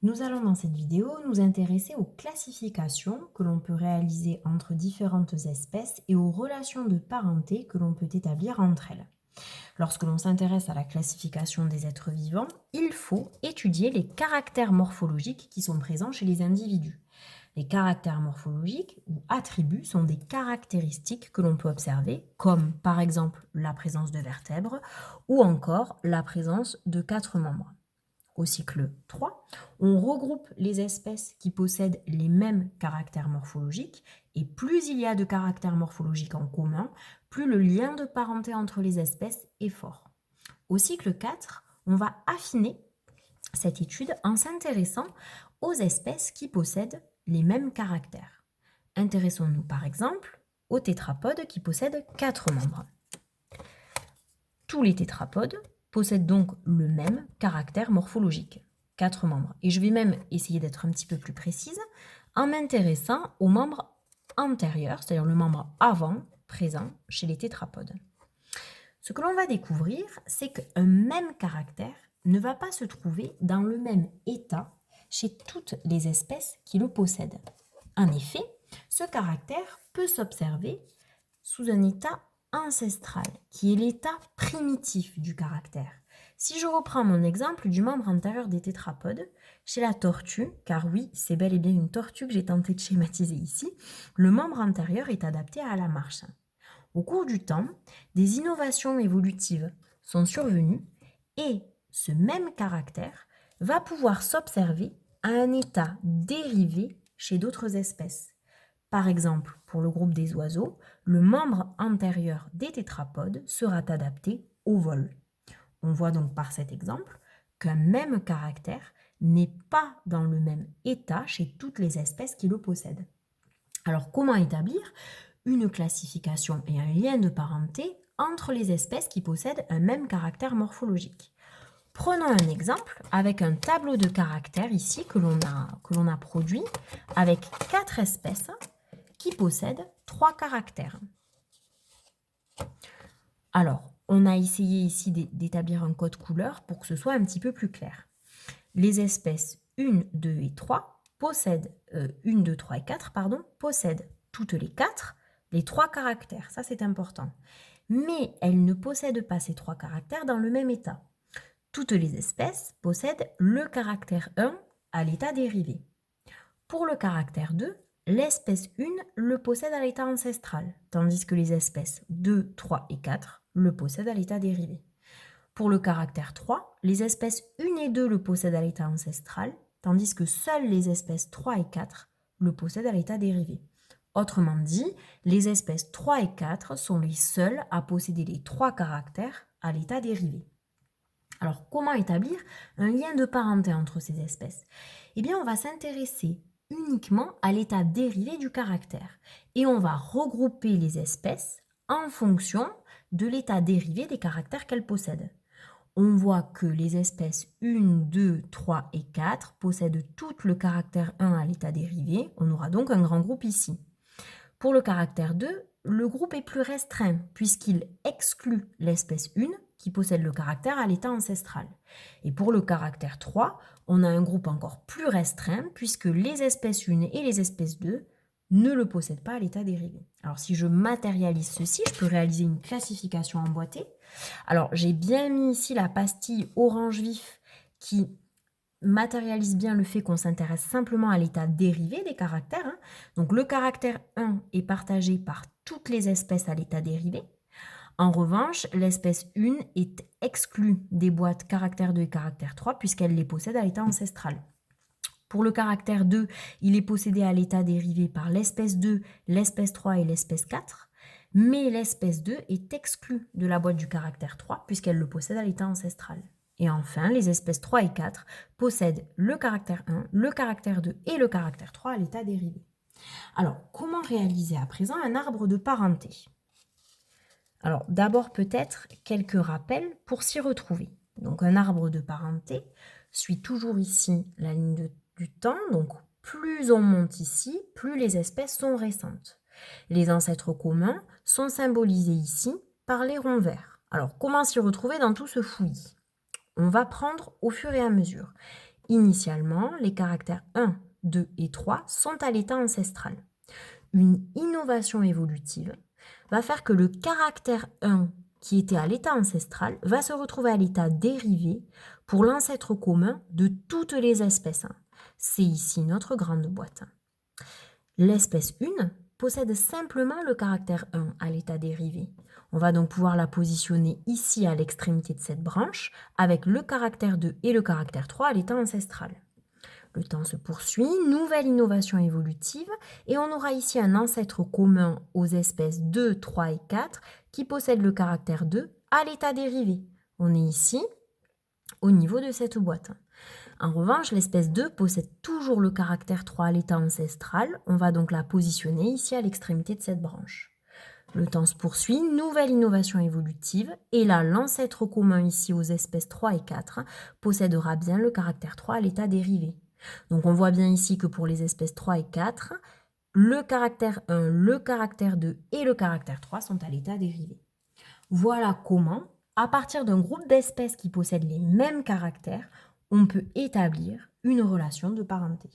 Nous allons dans cette vidéo nous intéresser aux classifications que l'on peut réaliser entre différentes espèces et aux relations de parenté que l'on peut établir entre elles. Lorsque l'on s'intéresse à la classification des êtres vivants, il faut étudier les caractères morphologiques qui sont présents chez les individus. Les caractères morphologiques ou attributs sont des caractéristiques que l'on peut observer, comme par exemple la présence de vertèbres ou encore la présence de quatre membres. Au cycle 3, on regroupe les espèces qui possèdent les mêmes caractères morphologiques et plus il y a de caractères morphologiques en commun, plus le lien de parenté entre les espèces est fort. Au cycle 4, on va affiner cette étude en s'intéressant aux espèces qui possèdent les mêmes caractères. Intéressons-nous par exemple aux tétrapodes qui possèdent 4 membres. Tous les tétrapodes possèdent donc le même caractère morphologique, 4 membres. Et je vais même essayer d'être un petit peu plus précise en m'intéressant aux membres antérieurs, c'est-à-dire le membre avant présent chez les tétrapodes. Ce que l'on va découvrir, c'est qu'un même caractère ne va pas se trouver dans le même état chez toutes les espèces qui le possèdent. En effet, ce caractère peut s'observer sous un état ancestral, qui est l'état primitif du caractère. Si je reprends mon exemple du membre antérieur des tétrapodes, chez la tortue, car oui, c'est bel et bien une tortue que j'ai tenté de schématiser ici, le membre antérieur est adapté à la marche. Au cours du temps, des innovations évolutives sont survenues et ce même caractère va pouvoir s'observer à un état dérivé chez d'autres espèces. Par exemple, pour le groupe des oiseaux, le membre antérieur des tétrapodes sera adapté au vol. On voit donc par cet exemple qu'un même caractère n'est pas dans le même état chez toutes les espèces qui le possèdent. Alors comment établir une classification et un lien de parenté entre les espèces qui possèdent un même caractère morphologique? Prenons un exemple avec un tableau de caractères ici que l'on a produit avec 4 espèces qui possèdent 3 caractères. Alors, on a essayé ici d'établir un code couleur pour que ce soit un petit peu plus clair. Les espèces 1, 2 et 3 possèdent, 1, 2, 3 et 4, pardon, possèdent toutes les 4 les 3 caractères. Ça, c'est important. Mais elles ne possèdent pas ces 3 caractères dans le même état. Toutes les espèces possèdent le caractère 1 à l'état dérivé. Pour le caractère 2, l'espèce 1 le possède à l'état ancestral, tandis que les espèces 2, 3 et 4 le possèdent à l'état dérivé. Pour le caractère 3, les espèces 1 et 2 le possèdent à l'état ancestral, tandis que seules les espèces 3 et 4 le possèdent à l'état dérivé. Autrement dit, les espèces 3 et 4 sont les seules à posséder les 3 caractères à l'état dérivé. Alors, comment établir un lien de parenté entre ces espèces? Eh bien, on va s'intéresser uniquement à l'état dérivé du caractère et on va regrouper les espèces en fonction de l'état dérivé des caractères qu'elles possèdent. On voit que les espèces 1, 2, 3 et 4 possèdent toutes le caractère 1 à l'état dérivé. On aura donc un grand groupe ici. Pour le caractère 2, le groupe est plus restreint puisqu'il exclut l'espèce 1 qui possède le caractère à l'état ancestral. Et pour le caractère 3, on a un groupe encore plus restreint puisque les espèces 1 et les espèces 2 ne le possèdent pas à l'état dérivé. Alors si je matérialise ceci, je peux réaliser une classification emboîtée. Alors j'ai bien mis ici la pastille orange vif qui matérialise bien le fait qu'on s'intéresse simplement à l'état dérivé des caractères. Donc le caractère 1 est partagé par toutes les espèces à l'état dérivé. En revanche, l'espèce 1 est exclue des boîtes caractère 2 et caractère 3 puisqu'elle les possède à l'état ancestral. Pour le caractère 2, il est possédé à l'état dérivé par l'espèce 2, l'espèce 3 et l'espèce 4, mais l'espèce 2 est exclue de la boîte du caractère 3 puisqu'elle le possède à l'état ancestral. Et enfin, les espèces 3 et 4 possèdent le caractère 1, le caractère 2 et le caractère 3 à l'état dérivé. Alors, comment réaliser à présent un arbre de parenté? Alors, d'abord peut-être quelques rappels pour s'y retrouver. Donc, un arbre de parenté suit toujours ici la ligne du temps. Donc, plus on monte ici, plus les espèces sont récentes. Les ancêtres communs sont symbolisés ici par les ronds verts. Alors, comment s'y retrouver dans tout ce fouillis? On va prendre au fur et à mesure. Initialement, les caractères 1, 2 et 3 sont à l'état ancestral. Une innovation évolutive va faire que le caractère 1 qui était à l'état ancestral va se retrouver à l'état dérivé pour l'ancêtre commun de toutes les espèces. C'est ici notre grande boîte. L'espèce 1 possède simplement le caractère 1 à l'état dérivé. On va donc pouvoir la positionner ici à l'extrémité de cette branche avec le caractère 2 et le caractère 3 à l'état ancestral. Le temps se poursuit, nouvelle innovation évolutive, et on aura ici un ancêtre commun aux espèces 2, 3 et 4 qui possèdent le caractère 2 à l'état dérivé. On est ici au niveau de cette boîte. En revanche, l'espèce 2 possède toujours le caractère 3 à l'état ancestral. On va donc la positionner ici à l'extrémité de cette branche. Le temps se poursuit, nouvelle innovation évolutive, et là, l'ancêtre commun ici aux espèces 3 et 4 possédera bien le caractère 3 à l'état dérivé. Donc on voit bien ici que pour les espèces 3 et 4, le caractère 1, le caractère 2 et le caractère 3 sont à l'état dérivé. Voilà comment, à partir d'un groupe d'espèces qui possèdent les mêmes caractères, on peut établir une relation de parenté.